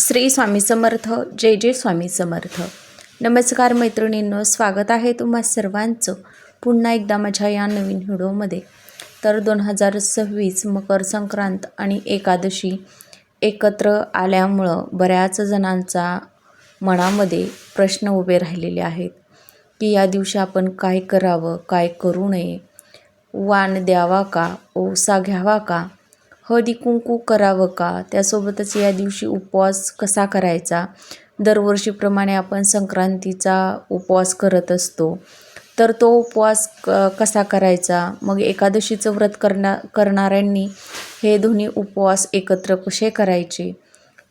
श्री स्वामी समर्थ. जय जय स्वामी समर्थ. नमस्कार मैत्रिणींनो, स्वागत आहे तुम्हा सर्वांचं पुन्हा एकदा माझ्या या नवीन व्हिडिओमध्ये. तर 2026 मकर संक्रांत आणि एकादशी एकत्र आल्यामुळं बऱ्याच जणांचा मनामध्ये प्रश्न उभे राहिलेले आहेत की या दिवशी आपण काय करावं, काय करू नये, वाण द्यावा का, ओसा घ्यावा का, हळदी कुंकू करावं का, त्यासोबतच या दिवशी उपवास कसा करायचा. दरवर्षीप्रमाणे आपण संक्रांतीचा उपवास करत असतो, तर तो उपवास कसा करायचा. मग एकादशीचं व्रत करणाऱ्यांनी हे दोन्ही उपवास एकत्र कसे करायचे,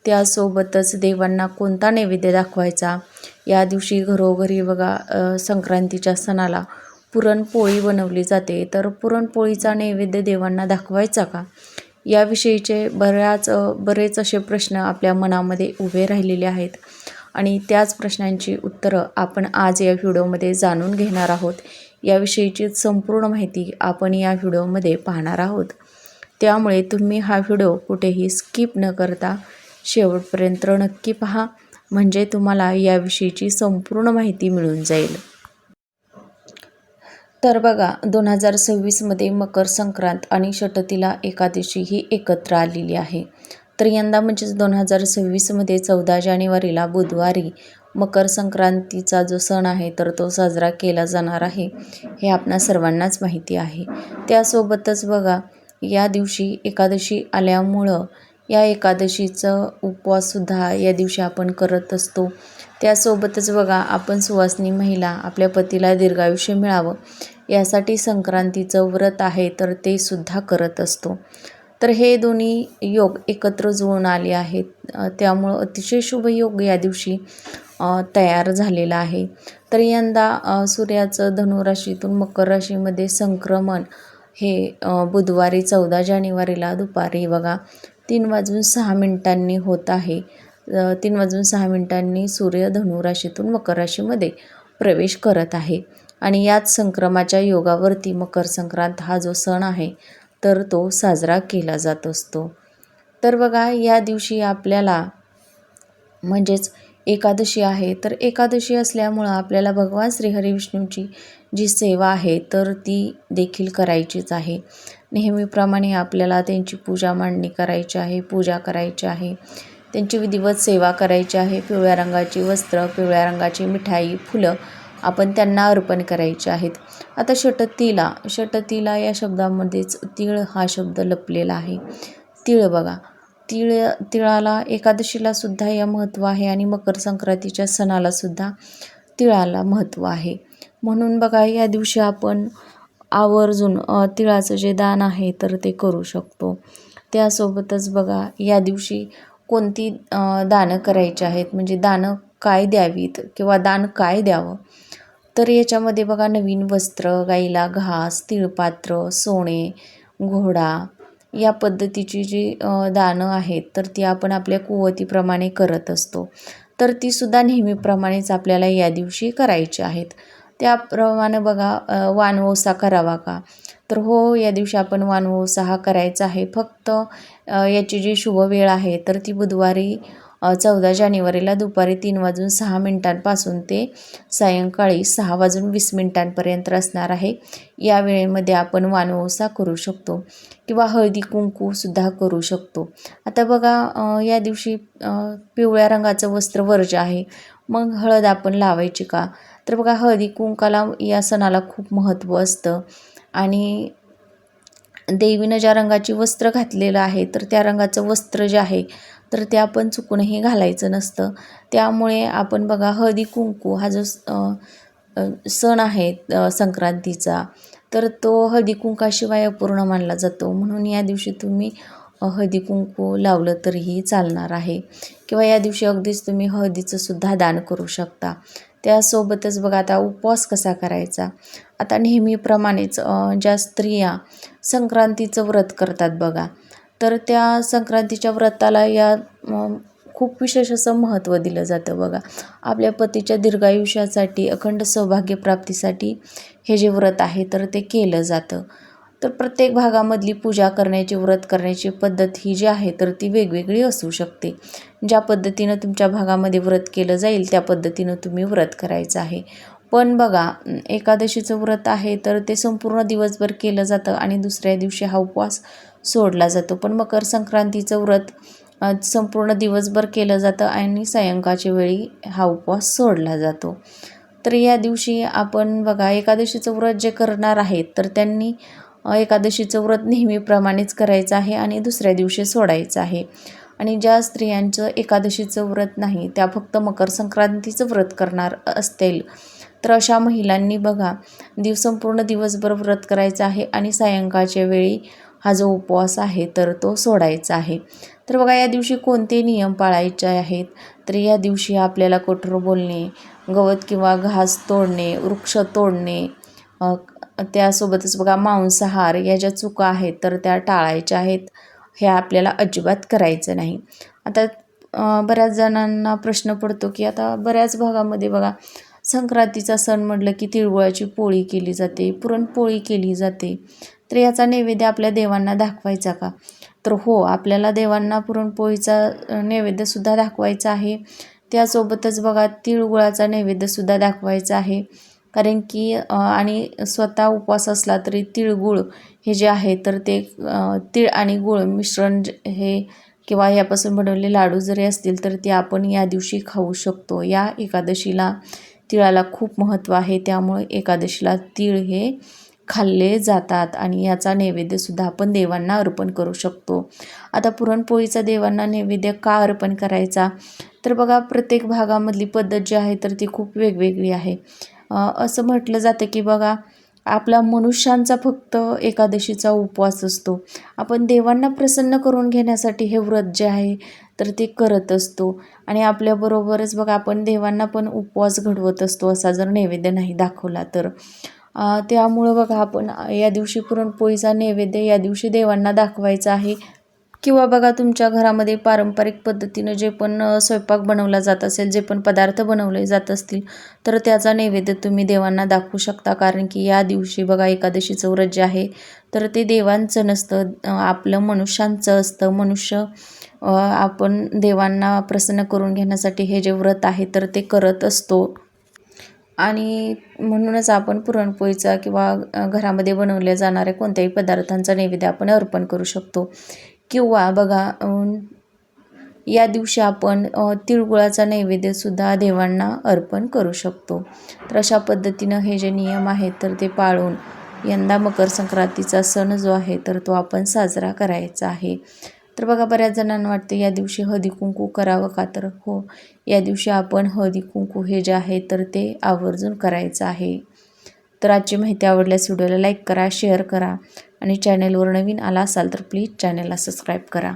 त्यासोबतच देवांना कोणता नैवेद्य दाखवायचा. या दिवशी घरोघरी बघा संक्रांतीच्या सणाला पुरणपोळी बनवली जाते, तर पुरणपोळीचा नैवेद्य देवांना दाखवायचा का, याविषयीचे बरेच असे प्रश्न आपल्या मनामध्ये उभे राहिलेले आहेत आणि त्याच प्रश्नांची उत्तरं आपण आज या व्हिडिओमध्ये जाणून घेणार आहोत. याविषयीची संपूर्ण माहिती आपण या व्हिडिओमध्ये पाहणार आहोत, त्यामुळे तुम्ही हा व्हिडिओ कुठेही स्किप न करता शेवटपर्यंत नक्की पहा, म्हणजे तुम्हाला याविषयीची संपूर्ण माहिती मिळून जाईल. तर बघा 2026मध्ये मकर संक्रांत आणि षटतिला एकादशी ही एकत्र आलेली आहे. तर यंदा म्हणजेच 2026मध्ये 14 जानेवारीला बुधवारी मकर संक्रांतीचा जो सण आहे तर तो साजरा केला जाणार आहे, हे आपणा सर्वांनाच माहिती आहे. त्यासोबतच बघा या दिवशी एकादशी आल्यामुळं या एकादशीचं उपवाससुद्धा या दिवशी आपण करत असतो. त्यासोबतच बघा आपण सुवासिनी महिला आपल्या पतीला दीर्घायुष्य मिळावं यासाठी संक्रांतीचं व्रत आहे तर ते सुद्धा करत असतो. तर हे दोन्ही योग एकत्र जुळून आले आहेत, त्यामुळं अतिशय शुभ योग या दिवशी तयार झालेला आहे. तर यंदा सूर्याचं धनुराशीतून मकर राशीमध्ये संक्रमण हे बुधवारी 14 जानेवारीला दुपारी बघा 3:06 होत आहे. 3:06 सूर्य धनुराशीतून मकर राशीमध्ये प्रवेश करत आहे आणि याच संक्रमाच्या योगावरती मकर संक्रांत हा जो सण आहे तर तो साजरा केला जात असतो. तर बघा या दिवशी आपल्याला म्हणजेच एकादशी आहे, तर एकादशी असल्यामुळं आपल्याला भगवान श्रीहरी विष्णूची जी सेवा आहे तर ती देखील करायचीच आहे. नेहमीप्रमाणे आपल्याला त्यांची पूजा मांडणी करायची आहे, पूजा करायची आहे, त्यांची विधिवत सेवा करायची आहे. पिवळ्या रंगाची वस्त्र, पिवळ्या रंगाची मिठाई, फुलं आपण त्यांना अर्पण करायचे आहेत. आता षटतिला या शब्दामध्येच तीळ हा शब्द लपलेला आहे. तीळ बघा, तिळाला एकादशीला सुद्धा या महत्त्व आहे आणि मकर संक्रांतीच्या सणाला सुद्धा तिळाला महत्त्व आहे. म्हणून बघा या दिवशी आपण आवर्जून तिळाचं जे दान आहे तर ते करू शकतो. त्यासोबतच बघा या दिवशी कोणती दानं करायची आहेत, म्हणजे दानं काय द्यावीत किंवा दान काय द्यावं. तर याच्यामध्ये बघा नवीन वस्त्र, गाईला घास, तिळपात्र, सोने, घोडा या पद्धतीची जी दानं आहेत तर ती आपण आपल्या कुवतीप्रमाणे करत असतो. तर तीसुद्धा नेहमीप्रमाणेच आपल्याला या दिवशी करायची आहेत. त्याप्रमाणे बघा वानवसा करावा का, तर हो या दिवशी आपण वानवसा हा करायचा आहे. फक्त याची जी शुभ वेळ आहे तर ती बुधवारी 14 जानेवारीला दुपारी 3:06 ते सायंकाळी 6:20 असणार आहे. या वेळेमध्ये आपण वानवसा करू शकतो किंवा हळदी कुंकूसुद्धा करू शकतो. आता बघा या दिवशी पिवळ्या रंगाचं वस्त्र वर्ज्य आहे, मग हळद आपण लावायची का, तर बघा हळदी कुंकाला या सणाला खूप महत्त्व असतं आणि देवीनं ज्या रंगाची वस्त्र घातलेलं आहे तर त्या रंगाचं वस्त्र जे आहे तर ते आपण चुकूनही घालायचं नसतं. त्यामुळे आपण बघा हळदी कुंकू हा जो सण आहे संक्रांतीचा तर तो हळदी कुंकाशिवाय अपूर्ण मानला जातो. म्हणून या दिवशी तुम्ही हळदी कुंकू लावलं तरीही चालणार आहे किंवा या दिवशी अगदीच तुम्ही हळदीचं सुद्धा दान करू शकता. त्यासोबतच बघा आता उपवास कसा करायचा. आता नेहमीप्रमाणेच ज्या स्त्रिया संक्रांतीचं व्रत करतात बघा, तर त्या संक्रांतीच्या व्रताला या खूप विशेष असं महत्त्व दिलं जातं बघा. आपल्या पतीच्या दीर्घायुष्यासाठी, अखंड सौभाग्यप्राप्तीसाठी हे जे व्रत आहे तर ते केलं जातं. तर प्रत्येक भागामधली पूजा करण्याची, व्रत करण्याची पद्धत ही जी आहे तर ती वेगवेगळी असू शकते. ज्या पद्धतीनं तुमच्या भागामध्ये व्रत केलं जाईल त्या पद्धतीनं तुम्ही व्रत करायचं आहे. पण बघा, एकादशीचं व्रत आहे तर ते संपूर्ण दिवसभर केलं जातं आणि दुसऱ्या दिवशी हा उपवास सोडला जातो. पण मकर संक्रांतीचं व्रत संपूर्ण दिवसभर केलं जातं आणि सायंकाळच्या वेळी हा उपवास सोडला जातो. तर या दिवशी आपण बघा, एकादशीचं व्रत जे करणार आहेत तर त्यांनी एकादशीचं व्रत नेहमीप्रमाणेच करायचं आहे आणि दुसऱ्या दिवशी सोडायचं आहे. आणि ज्या स्त्रियांचं एकादशीचं व्रत नाही, त्या फक्त मकर संक्रांतीचं व्रत करणार असतील तर अशा महिलांनी बघा, संपूर्ण दिवसभर व्रत करायचं आहे आणि सायंकाळच्या वेळी हा जो उपवास आहे तर तो सोडायचा आहे. तर बघा, या दिवशी कोणते नियम पाळायचे आहेत, तर या दिवशी आपल्याला कठोर बोलणे, गवत किंवा घास तोडणे, वृक्ष तोडणे, त्यासोबतच बघा मांसाहार या ज्या चुका आहेत तर त्या टाळायच्या आहेत. हे आपल्याला अजिबात करायचं नाही. आता बऱ्याच जणांना प्रश्न पडतो की आता बऱ्याच भागामध्ये बघा, संक्रांतीचा सण म्हटलं की तिळगुळाची पोळी केली जाते, पुरणपोळी केली जाते. तर याचा नैवेद्य आपल्या देवांना दाखवायचा का? तर हो, आपल्याला देवांना पुरणपोळीचा नैवेद्यसुद्धा दाखवायचा आहे. त्यासोबतच बघा, तिळगुळाचा नैवेद्यसुद्धा दाखवायचा आहे. कारण की आणि स्वतः उपवास असला तरी तिळगुळ हे जे आहे तर ते तीळ आणि गूळ मिश्रण हे किंवा यापासून बनवलेले लाडू जरी असतील तर ते आपण या दिवशी खाऊ शकतो. या एकादशीला तिळाला खूप महत्त्व आहे, त्यामुळे एकादशीला तीळ हे खाल्ले जातात आणि याचा नैवेद्यसुद्धा आपण देवांना अर्पण करू शकतो. आता पुरणपोळीचा देवांना नैवेद्य का अर्पण करायचा, तर बघा, प्रत्येक भागामधली पद्धत जी आहे तर ती खूप वेगवेगळी आहे. असं म्हटलं जातं की बघा, आपला मनुष्यांचा फक्त एकादशीचा उपवास असतो. आपण देवांना प्रसन्न करून घेण्यासाठी हे व्रत जे आहे तर ते करत असतो आणि आपल्याबरोबरच बघा, आपण देवांना पण उपवास घडवत असतो असा जर नैवेद्य नाही दाखवला तर. त्यामुळं बघा, आपण या दिवशी पुरणपोळीचा नैवेद्य या दिवशी देवांना दाखवायचा आहे. किंवा बघा, तुमच्या घरामध्ये पारंपरिक पद्धतीनं जे पण स्वयंपाक बनवला जात असेल, जे पण पदार्थ बनवले जात असतील तर त्याचा नैवेद्य तुम्ही देवांना दाखवू शकता. कारण की या दिवशी बघा, एकादशीचं व्रत जे आहे तर ते देवांचं नसतं, आपलं मनुष्यांचं असतं. आपण देवांना प्रसन्न करून घेण्यासाठी हे जे व्रत आहे तर ते करत असतो आणि म्हणूनच आपण पुरणपोळीचा किंवा घरामध्ये बनवल्या जाणाऱ्या कोणत्याही पदार्थांचा नैवेद्य आपण अर्पण करू शकतो. किंवा बघा, या दिवशी आपण तिळगुळाचा नैवेद्यसुद्धा देवांना अर्पण करू शकतो. तर अशा पद्धतीनं हे जे नियम आहेत तर ते पाळून यंदा मकर संक्रांतीचा सण जो आहे तर तो आपण साजरा करायचा आहे. तर बघा, बऱ्याच जणांना वाटते या दिवशी हळदी कुंकू करावं का, तर हो, या दिवशी आपण हळदी कुंकू हे जे आहे तर ते आवर्जून करायचं आहे. तर आजची माहिती आवडल्यास व्हिडिओला लाईक करा, शेअर करा आणि चॅनलवर नवीन आला असाल तर प्लीज चॅनलला सबस्क्राईब करा.